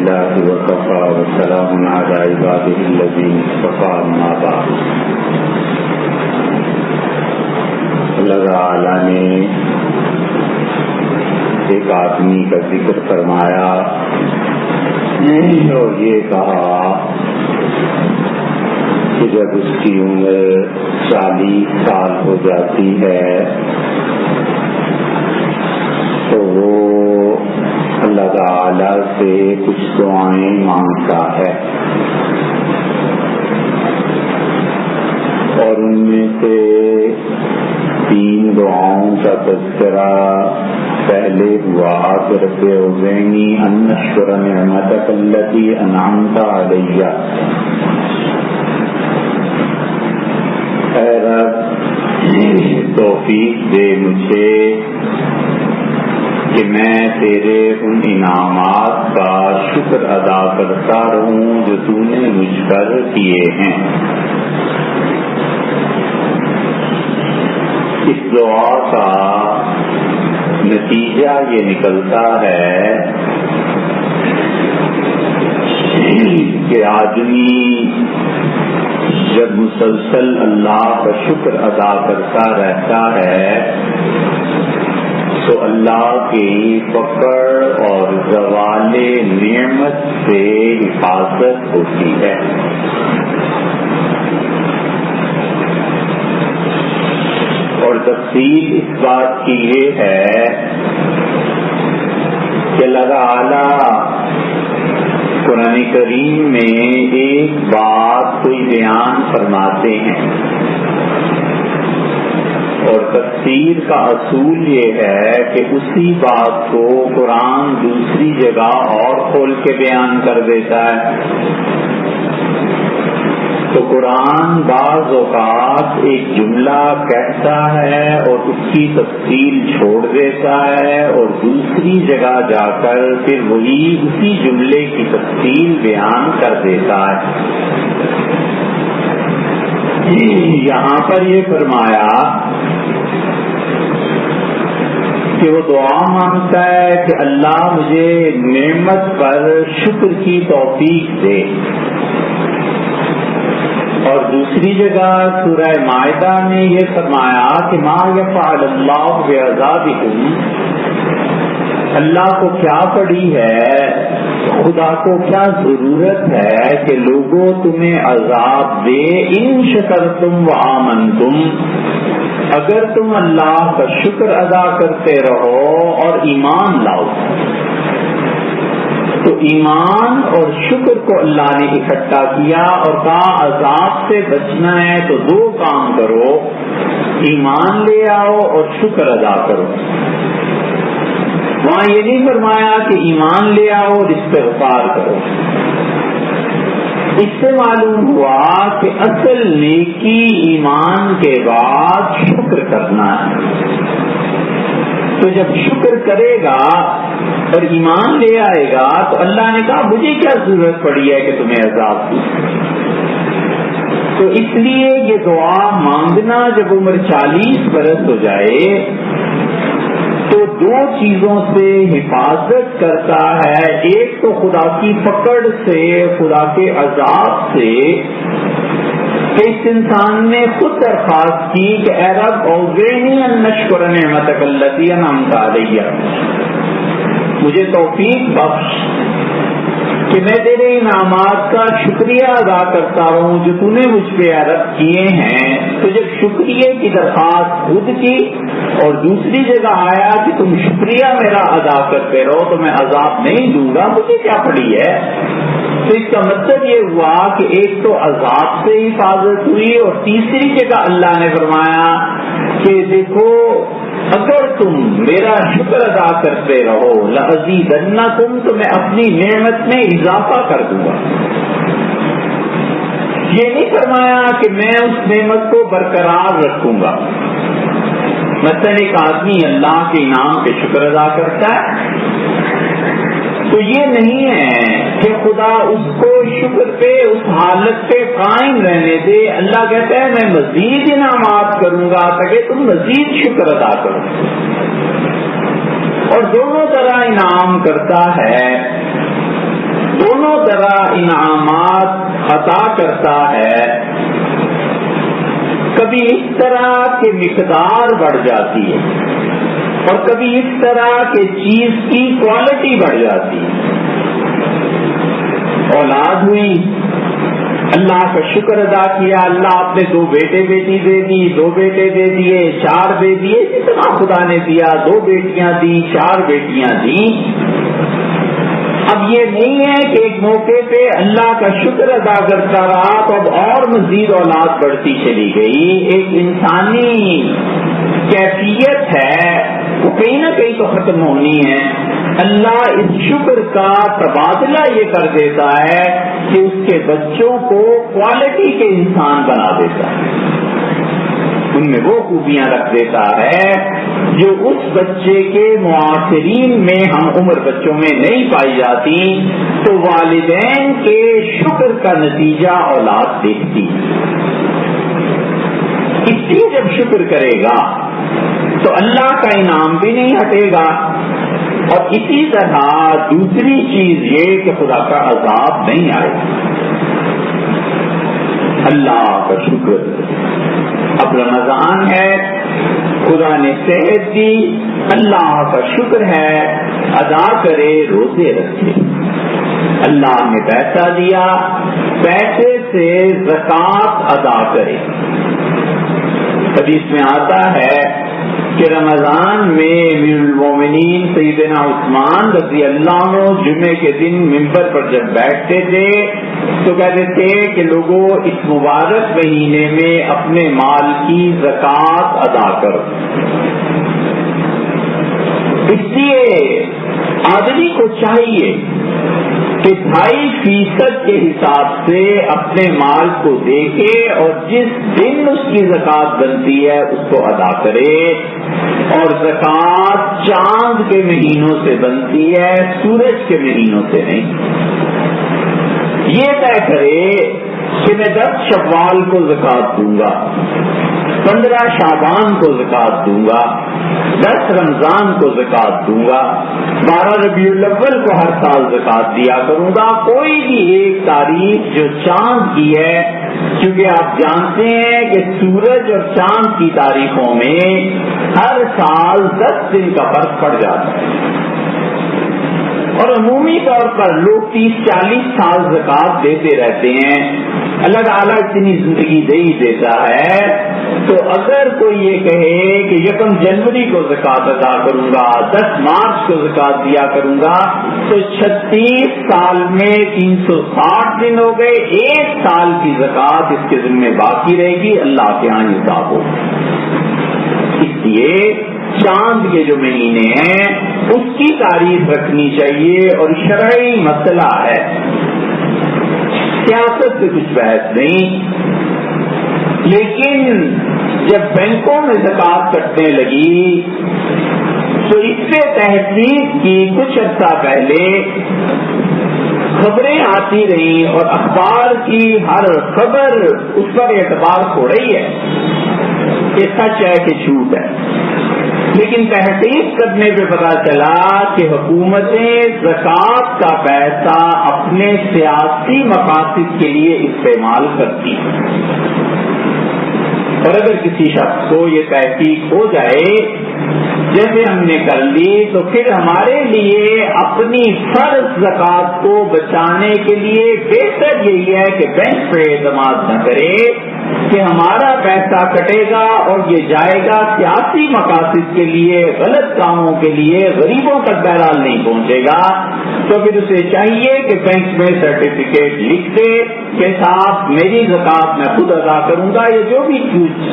لله وكفى وسلام على عباده الذين اصطفى أما بعد. اللہ تعالی نے ایک آدمی کا ذکر فرمایا اور یہ کہا کہ جب اس کی عمر 40 سال ہو جاتی ہے تو وہ اللہ تعالی سے کچھ دعائیں مانگتا ہے، اور ان میں سے 3 دعاؤں کا تذکرہ پہلے ہوا کہ رب اوزعنی ان اشکر نعمتک التی انعمت علی. اے رب توفیق دے مجھے کہ میں تیرے ان انعامات کا شکر ادا کرتا رہوں جو تو نے مجھ پر کیے ہیں. اس دعا کا نتیجہ یہ نکلتا ہے کہ آدمی جب مسلسل اللہ کا شکر ادا کرتا رہتا ہے تو اللہ کی پکڑ اور زوال نعمت سے حفاظت ہوتی ہے. اور تفصیل اس بات کی یہ ہے کہ اللہ تعالی قرآن کریم میں ایک بات کوئی بیان فرماتے ہیں، اور تفسیر کا اصول یہ ہے کہ اسی بات کو قرآن دوسری جگہ اور کھول کے بیان کر دیتا ہے. تو قرآن بعض اوقات ایک جملہ کہتا ہے اور اس کی تفصیل چھوڑ دیتا ہے، اور دوسری جگہ جا کر پھر وہی اسی جملے کی تفصیل بیان کر دیتا ہے. یہاں پر یہ فرمایا کہ وہ دعا مانگتا ہے کہ اللہ مجھے نعمت پر شکر کی توفیق دے. اور دوسری جگہ سورہ مائدہ میں یہ فرمایا کہ ما یفعل اللہ بعذابکم، اللہ کو کیا پڑی ہے، خدا کو کیا ضرورت ہے کہ لوگوں تمہیں عذاب دے، ان شکرتم وآمنتم، اگر تم اللہ کا شکر ادا کرتے رہو اور ایمان لاؤ. تو ایمان اور شکر کو اللہ نے اکٹھا کیا اور کہا عذاب سے بچنا ہے تو 2 کام کرو، ایمان لے آؤ اور شکر ادا کرو. وہاں یہ نہیں فرمایا کہ ایمان لے آؤ اور استغفار کرو. اس سے معلوم ہوا کہ اصل نیکی ایمان کے بعد شکر کرنا ہے. تو جب شکر کرے گا اور ایمان لے آئے گا تو اللہ نے کہا مجھے کیا ضرورت پڑی ہے کہ تمہیں عذاب دوں. تو اس لیے یہ دعا مانگنا جب عمر 40 برس ہو جائے تو 2 چیزوں سے حفاظت کرتا ہے. ایک تو خدا کی پکڑ سے، خدا کے عذاب سے، کہ اس انسان نے خود درخواست کی کہ اے رب اوزعنی ان اشکر نعمتک التی انعمت علی، مجھے توفیق بخش کہ میں تیرے انعامات کا شکریہ ادا کرتا رہوں جو تو نے مجھ پہ عرض کیے ہیں. تو جب شکریہ کی درخواست خود کی اور دوسری جگہ آیا کہ تم شکریہ میرا ادا کرتے رہو تو میں عذاب نہیں دوں گا، مجھے کیا پڑی ہے. تو اس کا مطلب یہ ہوا کہ ایک تو عذاب سے حفاظت ہوئی، اور تیسری جگہ اللہ نے فرمایا کہ دیکھو اگر تم میرا شکر ادا کرتے رہو لأزیدنکم، تو میں اپنی نعمت میں اضافہ کر دوں گا. یہ نہیں فرمایا کہ میں اس نعمت کو برقرار رکھوں گا. مثلا ایک آدمی اللہ کے انعام پہ شکر ادا کرتا ہے تو یہ نہیں ہے کہ خدا اس کو شکر پہ اس حالت پہ قائم رہنے دے. اللہ کہتا ہے میں مزید انعامات کروں گا تاکہ تم مزید شکر ادا کرو. اور دونوں طرح انعام کرتا ہے. تو طرح انعامات عطا کرتا ہے، کبھی اس طرح کہ مقدار بڑھ جاتی ہے اور کبھی اس طرح کہ چیز کی کوالٹی بڑھ جاتی ہے۔ اولاد ہوئی، اللہ کا شکر ادا کیا، اللہ آپ نے 2 بیٹے بیٹی دے دی، 2 بیٹے دے دیے، 4 دے دیے، جتنا خدا نے دیا، 2 بیٹیاں دی، 4 بیٹیاں دی۔ اب یہ نہیں ہے کہ ایک موقع پہ اللہ کا شکر ادا کرتا رہا تو اب اور مزید اولاد بڑھتی چلی گئی۔ ایک انسانی کیفیت ہے، وہ کہیں نہ کہیں تو ختم ہونی ہے۔ اللہ اس شکر کا تبادلہ یہ کر دیتا ہے کہ اس کے بچوں کو کوالٹی کے انسان بنا دیتا ہے، ان میں وہ خوبیاں رکھ دیتا ہے جو اس بچے کے معاصرین میں ہم عمر بچوں میں نہیں پائی جاتی، تو والدین کے شکر کا نتیجہ اولاد دیکھتی۔ اس لیے جب شکر کرے گا تو اللہ کا انعام بھی نہیں ہٹے گا، اور اسی طرح دوسری چیز یہ کہ خدا کا عذاب نہیں آئے گا۔ اللہ کا شکر۔ اب رمضان ہے، خدا نے صحت دی، اللہ کا شکر ہے، ادا کرے، روزے رکھے۔ اللہ نے پیسہ دیا، پیسے سے زکوٰۃ ادا کرے۔ حدیث میں آتا ہے کہ رمضان میں امیر المومنین سیدنا عثمان رضی اللہ عنہ جمعے کے دن ممبر پر جب بیٹھتے تھے تو کہتے تھے کہ لوگوں اس مبارک مہینے میں اپنے مال کی زکوٰۃ ادا کرو۔ اس لیے آدمی کو چاہیے کہ 2.5% کے حساب سے اپنے مال کو دیکھے اور جس دن اس کی زکوٰۃ بنتی ہے اس کو ادا کرے، اور زکوٰۃ چاند کے مہینوں سے بنتی ہے، سورج کے مہینوں سے نہیں۔ یہ طے کرے کہ میں 10 شوال کو زکوٰۃ دوں گا، 15 شعبان کو زکوٰۃ دوں گا، 10 رمضان کو زکوٰۃ دوں گا، 12 ربیع الاول کو ہر سال زکوٰۃ دیا کروں گا۔ کوئی بھی ایک تاریخ جو چاند کی ہے، کیونکہ آپ جانتے ہیں کہ سورج اور چاند کی تاریخوں میں ہر سال 10 دن کا فرق پڑ جاتا ہے، اور عمومی طور پر لوگ 30-40 سال زکوٰۃ دیتے رہتے ہیں۔ اللہ تعالیٰ اتنی زندگی دے ہی دیتا ہے، تو اگر کوئی یہ کہے کہ 1 جنوری کو زکوٰۃ ادا کروں گا، 10 مارچ کو زکوٰۃ دیا کروں گا، تو 36 سال میں 360 دن ہو گئے، 1 سال کی زکوٰۃ اس کے ذمہ باقی رہے گی، اللہ کے یہاں حساب ہوگا۔ اس لیے چاند کے جو مہینے ہیں اس کی تاریخ رکھنی چاہیے، اور شرعی مسئلہ ہے، سیاست سے کچھ بحث نہیں۔ لیکن جب بینکوں میں زکوٰۃ کٹنے لگی تو اس پہ تحقیق کی، کچھ عرصہ پہلے خبریں آتی رہی اور اخبار کی ہر خبر اس پر اعتبار ہو رہی ہے کہ سچ ہے کہ جھوٹ ہے، لیکن تحقیق کرنے پہ پتا چلا کہ حکومتیں زکوٰۃ کا پیسہ اپنے سیاسی مقاصد کے لیے استعمال کرتی ہیں، اور اگر کسی شخص کو یہ تحقیق ہو جائے جیسے ہم نے کر لی، تو پھر ہمارے لیے اپنی فرض زکوٰۃ کو بچانے کے لیے بہتر یہی ہے کہ بینک پہ اعتماد نہ کرے کہ ہمارا پیسہ کٹے گا اور یہ جائے گا سیاسی مقاصد کے لیے، غلط کاموں کے لیے، غریبوں تک بہرحال نہیں پہنچے گا، تو پھر اسے چاہیے کہ بینک میں سرٹیفکیٹ لکھ دے کہ صاحب میری زکوٰۃ میں خود ادا کروں گا، یہ جو بھی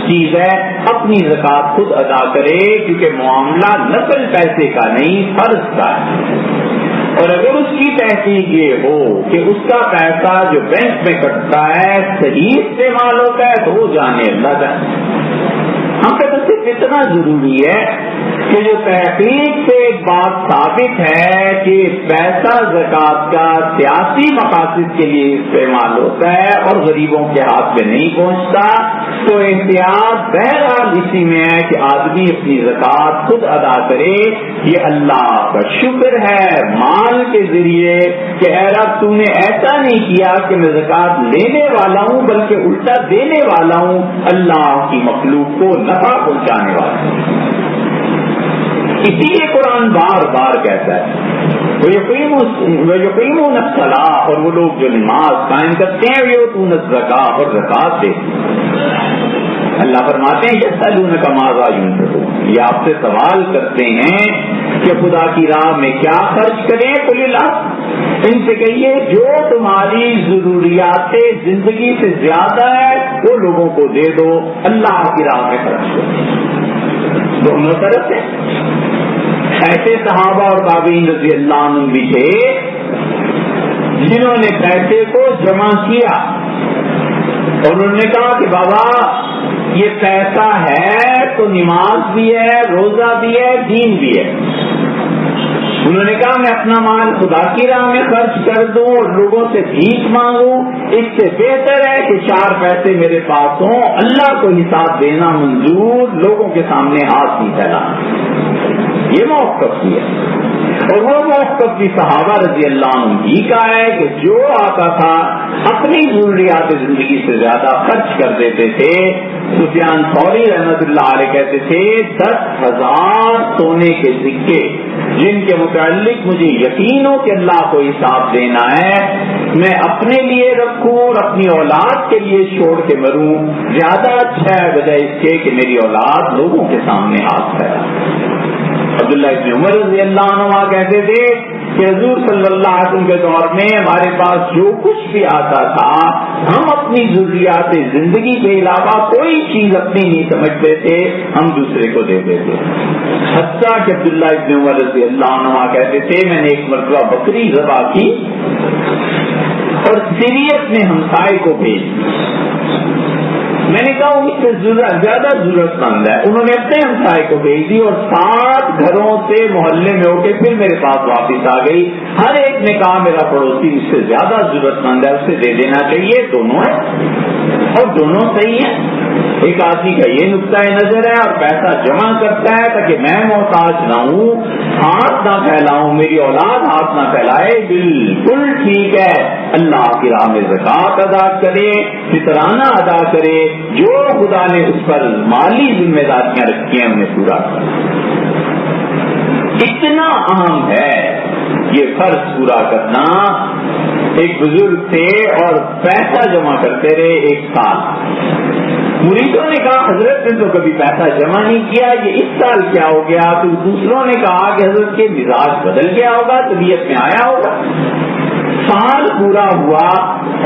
چیز ہے اپنی زکوٰۃ خود ادا کرے، کیونکہ معاملہ نقل پیسے کا نہیں، فرض کا ہے۔ اور اگر اس کی تحقیق یہ ہو کہ اس کا پیسہ جو بینک میں کٹتا ہے صحیح استعمال ہوتا ہے، تو وہ جانے اللہ جانے۔ ہم پہ تو صرف اتنا ضروری ہے کہ جو تحقیق سے ایک بات ثابت ہے کہ پیسہ زکوٰۃ کا سیاسی مقاصد کے لیے استعمال ہوتا ہے اور غریبوں کے ہاتھ میں نہیں پہنچتا، تو احتیاط بہرحال اسی میں ہے کہ آدمی اپنی زکوٰۃ خود ادا کرے۔ یہ اللہ کا شکر ہے، مال کے ذریعے کہ اے رب تو نے ایسا نہیں کیا کہ میں زکات لینے والا ہوں بلکہ الٹا دینے والا ہوں، اللہ کی مخلوق کو نفع پہنچانے والا ہوں۔ اسی لیے قرآن بار بار کہتا ہے وَيُقِيمُونَ الصَّلَاةَ، اور وہ لوگ جو نماز قائم کرتے ہیں وَيُؤْتُونَ الزَّكَاةَ، اور زکات دیتے ہیں۔ اللہ فرماتے ہیں یسألونک ماذا ينفقون، یہ آپ سے سوال کرتے ہیں کہ خدا کی راہ میں کیا خرچ کریں، قل اللہ، ان سے کہیے جو تمہاری ضروریات زندگی سے زیادہ ہے وہ لوگوں کو دے دو، اللہ کی راہ میں خرچ کرو۔ دونوں طرف سے ایسے صحابہ اور تابعین رضی اللہ عنہ بھی تھے جنہوں نے پیسے کو جمع کیا اور انہوں نے کہا کہ بابا یہ پیسہ ہے تو نماز بھی ہے، روزہ بھی ہے، دین بھی ہے۔ انہوں نے کہا میں اپنا مال خدا کی راہ میں خرچ کر دوں اور لوگوں سے بھیک مانگوں، اس سے بہتر ہے کہ 4 پیسے میرے پاس ہوں، اللہ کو حساب دینا منظور، لوگوں کے سامنے ہاتھ نہیں پھیلانا۔ یہ موقف بھی ہے، اور وہ موقف بھی صحابہ رضی اللہ عنہ ہی کا ہے کہ جو آتا تھا اپنی ضروریات زندگی سے زیادہ خرچ کر دیتے تھے۔ سفیان ثوری رحمۃ اللہ علیہ کہتے تھے 10,000 سونے کے سکے جن کے متعلق مجھے یقین ہو کہ اللہ کو حساب دینا ہے، میں اپنے لیے رکھوں اور اپنی اولاد کے لیے چھوڑ کے مروں، زیادہ اچھا ہے بجائے اس کے کہ میری اولاد لوگوں کے سامنے ہاتھ پھیلائے۔ عبداللہ ابن عمر رضی اللہ عنہ کہتے تھے کہ حضور صلی اللہ علیہ وسلم کے دور میں ہمارے پاس جو کچھ بھی آتا تھا ہم اپنی ضروریات زندگی کے علاوہ کوئی چیز اپنی نہیں سمجھتے تھے، ہم دوسرے کو دے دیتے۔ حتیٰ کہ عبداللہ ابن عمر رضی اللہ عنہ کہتے تھے میں نے ایک مرتبہ بکری ذبح کی اور سریت میں ہمسائے کو بھیج دی۔ میں نے کہا اس سے زیادہ ضرورت مند ہے، انہوں نے اپنے ہمسائے کو بھیج دی اور 7 گھروں سے محلے میں ہو کے پھر میرے پاس واپس آ گئی۔ ہر ایک نے کہا میرا پڑوسی اس سے زیادہ ضرورت مند ہے، اسے دے دینا چاہیے، دونوں ہیں اور دونوں صحیح ہیں۔ ایک آدمی کا یہ نقطۂ نظر ہے اور پیسہ جمع کرتا ہے تاکہ میں محتاج نہ ہوں، ہاتھ نہ پھیلاؤں، میری اولاد ہاتھ نہ پھیلائے، بالکل ٹھیک ہے۔ اللہ کی راہ میں زکات ادا کرے، فطرانہ ادا کرے، جو خدا نے اس پر مالی ذمہ داریاں رکھی ہیں انہیں پورا کرے۔ اتنا اہم ہے یہ فرض پورا کرنا۔ ایک بزرگ تھے اور پیسہ جمع کرتے رہے 1 سال۔ مریدوں نے کہا حضرت نے تو کبھی پیسہ جمع نہیں کیا، یہ اس سال کیا ہو گیا؟ تو دوسروں نے کہا کہ حضرت کے مزاج بدل گیا ہوگا، طبیعت میں آیا ہوگا۔ سال پورا ہوا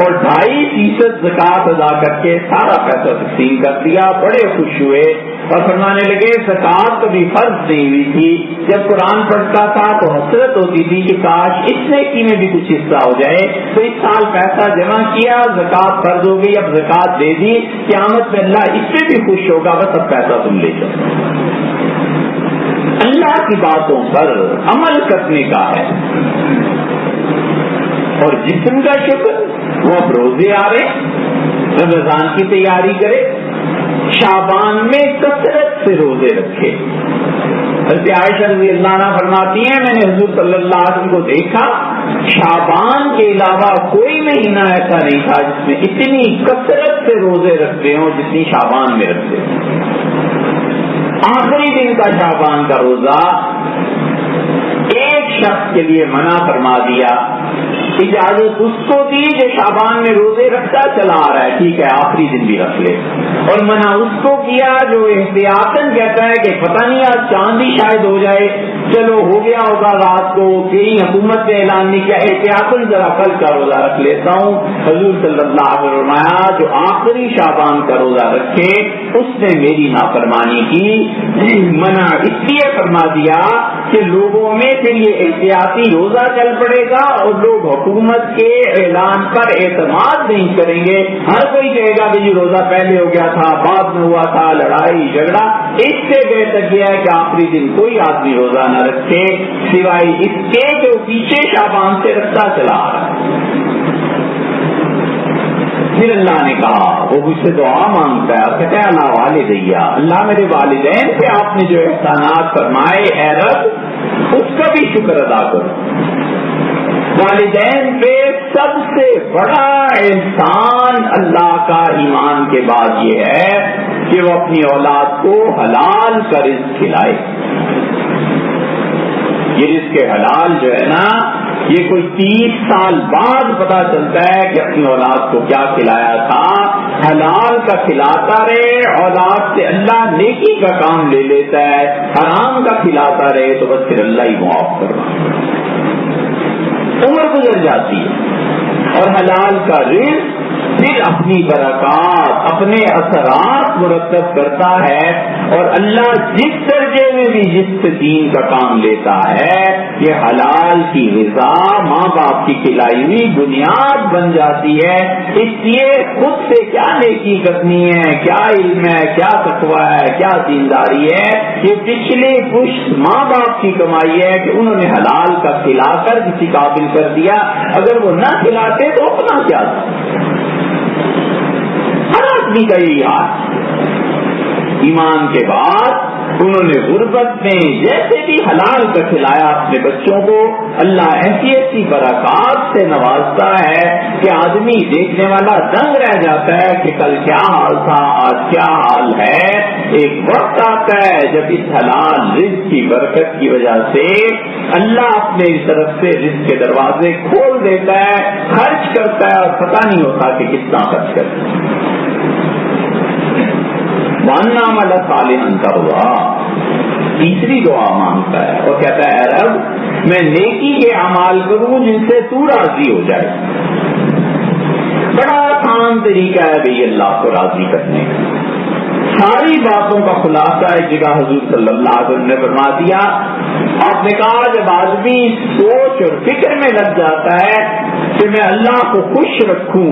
اور 2.5% زکات ادا کر کے سارا پیسہ تقسیم کر دیا، بڑے خوش ہوئے اور فرمانے لگے زکات کبھی فرض نہیں ہوئی تھی، جب قرآن پڑھتا تھا تو حسرت ہوتی تھی کہ کاش اس نیکی میں بھی کچھ حصہ ہو جائے، تو اس سال پیسہ جمع کیا، زکات فرض ہو گئی، اب زکات دے دی، قیامت میں اللہ اس سے بھی خوش ہوگا، بس اب پیسہ تم لے جاؤ۔ اللہ کی باتوں پر عمل کرنے کا ہے۔ اور جسم کا شکر، وہ اب روزے آ رہے، رمضان کی تیاری کرے، شعبان میں کثرت سے روزے رکھے۔ حضرت عائشہ رضی اللہ عنہ فرماتی ہیں میں نے حضور صلی اللہ علیہ وسلم کو دیکھا، شعبان کے علاوہ کوئی مہینہ ایسا نہیں تھا جس میں اتنی کثرت سے روزے رکھتے ہوں جتنی شعبان میں رکھتے ہیں۔ آخری دن کا شعبان کا روزہ ایک شخص کے لیے منع فرما دیا، اجازت اس کو دی جو شعبان میں روزے رکھتا چلا آ رہا ہے، ٹھیک ہے آخری دن بھی رکھ لے، اور منع اس کو کیا جو احتیاطاً کہتا ہے کہ پتہ نہیں آج چاند ہی شاید ہو جائے، چلو ہو گیا ہوگا رات کو، کہیں حکومت نے اعلان نہیں کیا، احتیاطاً ذرا کل کا روزہ رکھ لیتا ہوں۔ حضور صلی اللہ علیہ وسلم فرمایا جو آخری شعبان کا روزہ رکھے اس نے میری نافرمانی کی۔ منع اس لیے فرما دیا کہ لوگوں میں پھر یہ احتیاطی روزہ چل پڑے گا اور لوگ حکومت کے اعلان پر اعتماد نہیں کریں گے، ہر کوئی کہے گا کہ یہ روزہ پہلے ہو گیا تھا، بعد میں ہوا تھا، لڑائی جھگڑا۔ اس سے بہتر یہ ہے کہ آخری دن کوئی آدمی روزہ نہ رکھے سوائے اس کے جو پیچھے شعبان سے رکھتا چلا آ رہا ہے۔ پھر اللہ نے کہا وہ مجھ سے دعا مانگتا ہے، کہتے ہیں اللہ والدیا، اللہ میرے والدین پہ آپ نے جو احسانات فرمائے اے رب اس کا بھی شکر ادا کرو۔ والدین پہ سب سے بڑا احسان اللہ کا ایمان کے بعد یہ ہے کہ وہ اپنی اولاد کو حلال کا رزق کھلائے. یہ رزق حلال جو ہے نا، یہ کوئی 30 سال بعد پتا چلتا ہے کہ اپنی اولاد کو کیا کھلایا تھا. حلال کا کھلاتا رہے، اولاد سے اللہ نیکی کا کام لے لیتا ہے. حرام کا کھلاتا رہے تو بس پھر اللہ ہی معاف کرنا. عمر گزر جاتی ہے اور حلال کا رزق پھر اپنی برکات، اپنے اثرات مرتب کرتا ہے. اور اللہ جس درجے میں بھی جس دین کا کام لیتا ہے، یہ حلال کی غذا ماں باپ کی کھلائی ہوئی بنیاد بن جاتی ہے. اس لیے خود سے کیا نیکی کرنی ہے، کیا علم ہے، کیا تقویٰ ہے، کیا دینداری ہے، یہ پچھلے پشت ماں باپ کی کمائی ہے کہ انہوں نے حلال کا کھلا کر کسی قابل کر دیا. اگر وہ نہ کھلاتے تو اپنا کیا تھا. ہر آدمی کا یہی حال. ایمان کے بعد انہوں نے غربت میں جیسے بھی حلال کا کھلایا اپنے بچوں کو، اللہ ایسی ایسی برکات سے نوازتا ہے کہ آدمی دیکھنے والا دنگ رہ جاتا ہے کہ کل کیا حال تھا، آج کیا حال ہے. ایک وقت آتا ہے جب اس حلال رزق کی برکت کی وجہ سے اللہ اپنے طرف سے رزق کے دروازے کھول دیتا ہے، خرچ کرتا ہے اور پتہ نہیں ہوتا کہ کتنا خرچ کرتا ہے. ماننا عمل صالحا ترضا، تیسری دعا مانگتا ہے اور کہتا ہے اے رب میں نیکی کے اعمال کروں جن سے تو راضی ہو جائے. بڑا آسان طریقہ ہے بھئی اللہ کو راضی کرنے کا. ساری باتوں کا خلاصہ ایک جگہ حضور صلی اللہ علیہ وسلم نے فرما دیا. آپ نے کہا جب آدمی سوچ اور فکر میں لگ جاتا ہے کہ میں اللہ کو خوش رکھوں،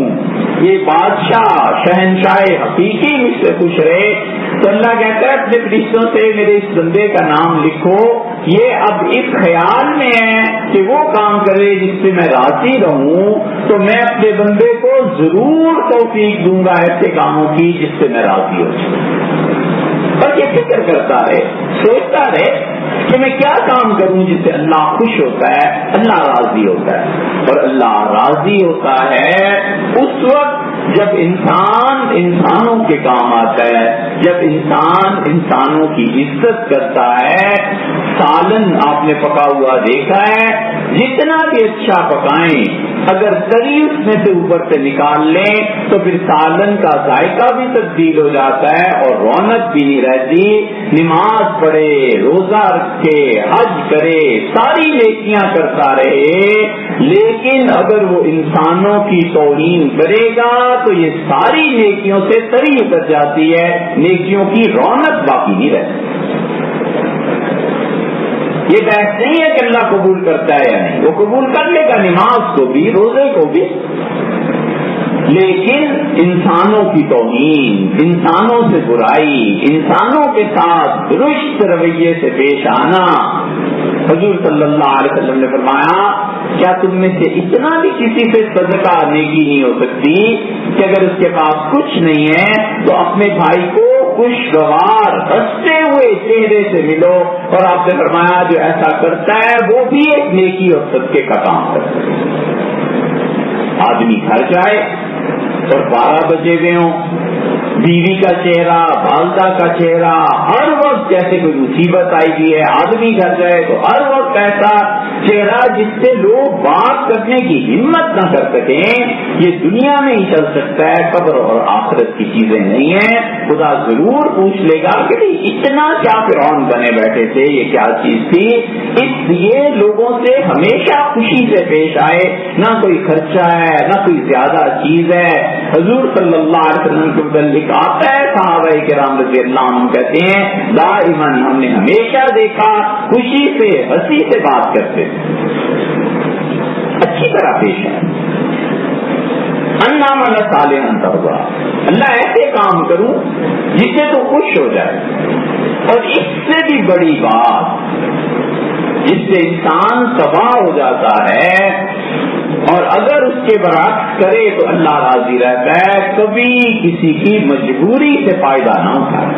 یہ بادشاہ شہنشاہ حقیقی مجھ سے خوش رہے، تو اللہ کہتا ہے اپنے فرشتوں سے میرے اس بندے کا نام لکھو، یہ اب اس خیال میں ہے کہ وہ کام کرے جس سے میں راضی رہوں، تو میں اپنے بندے کو ضرور توفیق دوں گا ایسے کاموں کی جس سے میں راضی ہو جاؤں. اور یہ فکر کرتا رہے، سوچتا رہے کہ میں کیا کام کروں جس سے اللہ خوش ہوتا ہے، اللہ راضی ہوتا ہے. اور اللہ راضی ہوتا ہے اس وقت جب انسان انسانوں کے کام آتا ہے، جب انسان انسانوں کی عزت کرتا ہے. سالن آپ نے پکا ہوا دیکھا ہے، جتنا بھی اچھا پکائیں اگر تری اس میں سے اوپر سے نکال لیں تو پھر سالن کا ذائقہ بھی تبدیل ہو جاتا ہے اور رونق بھی نہیں رہتی. نماز پڑھے، روزہ رکھے، حج کرے، ساری نیکیاں کرتا رہے، لیکن اگر وہ انسانوں کی توہین کرے گا تو یہ ساری نیکیوں سے تری اتر جاتی ہے، نیکیوں کی رونق باقی نہیں رہتی. یہ بحث نہیں ہے کہ اللہ قبول کرتا ہے یا نہیں، وہ قبول کر لے گا نماز کو بھی، روزے کو بھی، لیکن انسانوں کی توہین، انسانوں سے برائی، انسانوں کے ساتھ درست رویے سے پیش آنا. حضور صلی اللہ علیہ وسلم نے فرمایا کیا تم میں سے اتنا بھی کسی سے صدقہ نیکی نہیں ہو سکتی کہ اگر اس کے پاس کچھ نہیں ہے تو اپنے بھائی کو خوشگوار ہنستے ہوئے چہرے سے ملو. اور آپ نے فرمایا جو ایسا کرتا ہے وہ بھی ایک نیکی اور صدقے کا کام کرتا ہے. آدمی گھر جائے اور 12 بجے ہوئے ہوں، بیوی کا چہرہ، والدہ کا چہرہ ہر وقت جیسے کوئی مصیبت آئی ہوئی ہے. آدمی گھر جائے تو ہر وقت ایسا چہرہ جس سے لوگ بات کرنے کی ہمت نہ کر سکیں. یہ دنیا میں ہی چل سکتا ہے، قبر اور آخرت کی چیزیں نہیں ہیں. خدا ضرور پوچھ لے گا کہ اتنا کیا فرعون بنے بیٹھے تھے، یہ کیا چیز تھی. اس لیے لوگوں سے ہمیشہ خوشی سے پیش آئے، نہ کوئی خرچہ ہے نہ کوئی زیادہ چیز ہے. حضور صلی اللہ علیہ وسلم کے متعلق آتا ہے صحابہ کرام رضی اللہ عنہ کہتے ہیں دائماً ہم نے ہمیشہ دیکھا خوشی سے ہنسی سے بات کرتے اچھی طرح پیش ہے. انعم صالحا ترضا، اللہ ایسے کام کروں جس سے تو خوش ہو جائے. اور اس سے بھی بڑی بات جس سے انسان تباہ ہو جاتا ہے اور اگر اس کے برعکس کرے تو اللہ راضی رہتا ہے، کبھی کسی کی مجبوری سے فائدہ نہ اٹھائے.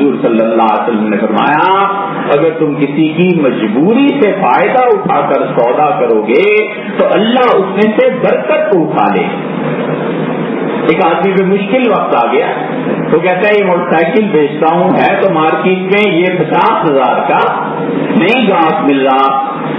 حضور صلی اللہ علیہ وسلم نے فرمایا اگر تم کسی کی مجبوری سے فائدہ اٹھا کر سودا کرو گے تو اللہ اس میں سے برکت کو اٹھا لے. ایک آدمی پہ مشکل وقت آ گیا، تو کہتا ہے یہ موٹر سائیکل بیچتا ہوں، ہے تو مارکیٹ میں یہ 50,000 کا نہیں گاہک مل رہا،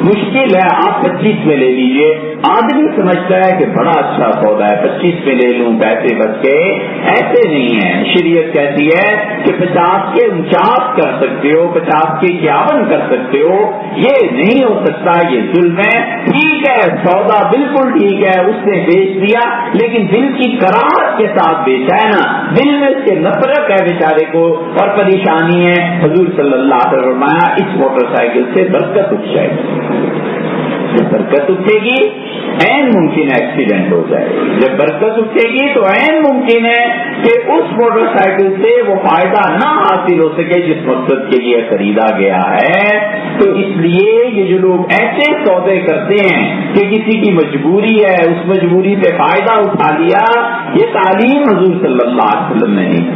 مشکل ہے، آپ 25 میں لے لیجئے. آدمی سمجھتا ہے کہ بڑا اچھا سودا ہے، 25 میں لے لوں، پیسے بچ گئے. ایسے نہیں ہے، شریعت کہتی ہے کہ 50 کے 49 کر سکتے ہو، 50 کے 51 کر سکتے ہو. یہ نہیں ہو سکتا، یہ ظلم ہے. ٹھیک ہے، سودا بالکل ٹھیک ہے، اس نے بیچ دیا، لیکن دل کی کراہٹ کے ساتھ بیچا ہے نا، دل میں اس کے نفرت ہے بیچارے کو اور پریشانی ہے. حضور صلی اللہ علیہ وسلم نے فرمایا اس موٹر سائیکل سے برکت اٹھ جائے گی. جب برکت اٹھے گی عین ممکن ہے ایکسیڈنٹ ہو جائے. جب برکت اٹھے گی تو عین ممکن ہے کہ اس موٹر سائیکل سے وہ فائدہ نہ حاصل ہو سکے جس مقصد کے لیے خریدا گیا ہے. تو اس لیے یہ جو لوگ ایسے سودے کرتے ہیں کہ کسی کی مجبوری ہے، اس مجبوری سے فائدہ اٹھا لیا، یہ تعلیم حضور صلی اللہ علیہ وسلم نے نہیں.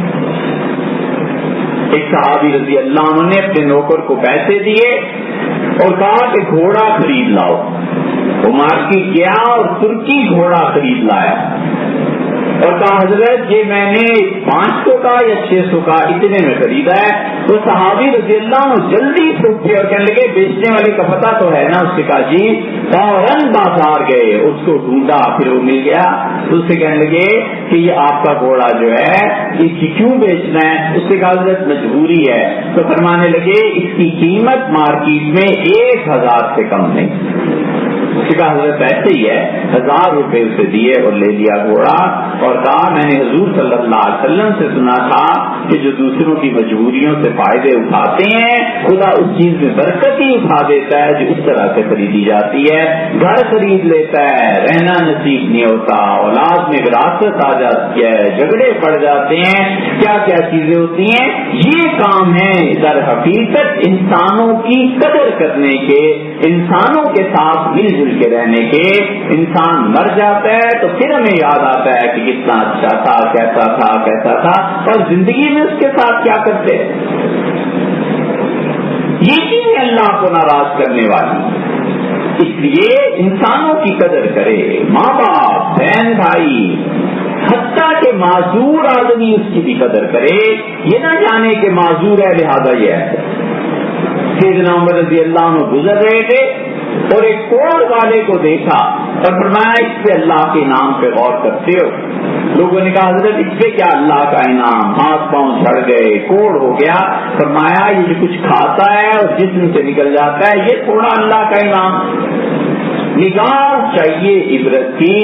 ایک صحابی رضی اللہ عنہ نے اپنے نوکر کو پیسے دیے اور کہا کہ گھوڑا خرید لاؤ. وہ مارکیٹ گیا اور ترکی گھوڑا خرید لایا اور کہا حضرت یہ میں نے 500 کا یا 600 کا اتنے میں خریدا ہے. تو صحابی رضی اللہ عنہ جلدی سے اٹھے اور کہنے لگے بیچنے والے کا پتہ تو ہے نا؟ اس نے کہا جی. فوراً بازار گئے، اس کو ڈھونڈا، پھر وہ مل گیا. تو اس سے کہنے لگے کہ یہ آپ کا گھوڑا جو ہے اس کی کیوں بیچنا ہے؟ اس سے کہا حضرت مجبوری ہے. تو فرمانے لگے اس کی قیمت مارکیٹ میں 1000 سے کم نہیں. اس کا حضرت ایسے ہی ہے، 1000 روپے اسے دیے اور لے لیا گھوڑا اور کہا میں نے حضور صلی اللہ علیہ وسلم سے سنا تھا کہ جو دوسروں کی مجبوریوں سے فائدے اٹھاتے ہیں خدا اس چیز میں برکت ہی اٹھا دیتا ہے جو اس طرح سے خریدی جاتی ہے. گھر خرید لیتا ہے، رہنا نصیب نہیں ہوتا، اولاد میں وراثت آ جاتی ہے، جھگڑے پڑ جاتے ہیں، کیا کیا چیزیں ہوتی ہیں. یہ کام ہے در حقیقت انسانوں کی قدر کرنے کے، انسانوں کے ساتھ مل جل کے رہنے کے. انسان مر جاتا ہے تو پھر ہمیں یاد آتا ہے کہ کتنا اچھا تھا، کیسا تھا اور زندگی میں اس کے ساتھ کیا کرتے. یہ چیز اللہ کو ناراض کرنے والی. اس لیے انسانوں کی قدر کرے، ماں باپ، بہن بھائی، حتیٰ کہ معذور آدمی اس کی بھی قدر کرے. یہ نہ جانے کہ معذور ہے لہذا یہ ہے. سیدنا عمر رضی اللہ عنہ گزر رہے تھے اور ایک کوڑ والے کو دیکھا اور فرمایا اس پہ اللہ کے انعام پہ غور کرتے ہو؟ لوگوں نے کہا حضرت اس پہ کیا اللہ کا انعام؟ ہاتھ پاؤں جھڑ گئے، کوڑ ہو گیا. فرمایا یہ جو کچھ کھاتا ہے اور جسم سے نکل جاتا ہے یہ تھوڑا اللہ کا انعام. نگاہ چاہیے عبرت کی.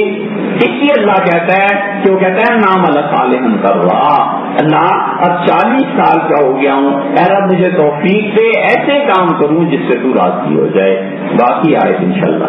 اس لیے اللہ کہتا ہے کہ وہ کہتا ہے نام اللہ صالح کر رہا. اللہ اب 40 سال کا ہو گیا ہوں، اے رب مجھے توفیق دے ایسے کام کروں جس سے تو راضی ہو جائے. باقی آئے انشاءاللہ.